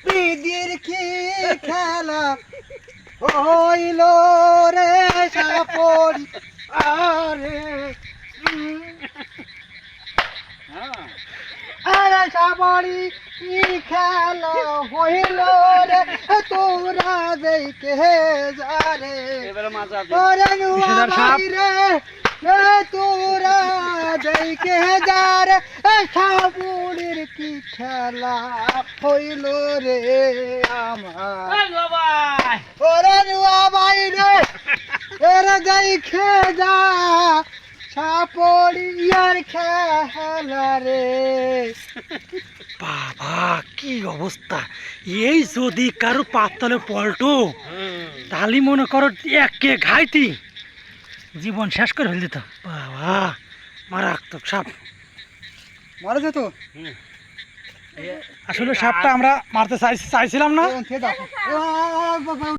বিদির কি খেলা হইল রে সাপড়ি আরে আরে সাপড়ি কি খেলা হইল রে তোরা দেখে যারে ওরে নুয়া রে তোরা দেখে যারে সাপড়ির কি খেলা হইল রে আমার ওরে নুয়া ভাই রে এরা দেখে যা সাপড়িয়ার খেলা রে। বাবা কি অবস্থা! এই যদি কারো পাতলে পল্টো তাহলে মনে করো একে ঘাইতি জীবন শেষ করে ফেল দিত। বাবা মারাত্মক সাপ মারা যেত আসলে সাপটা আমরা মারতে চাইছিলাম না।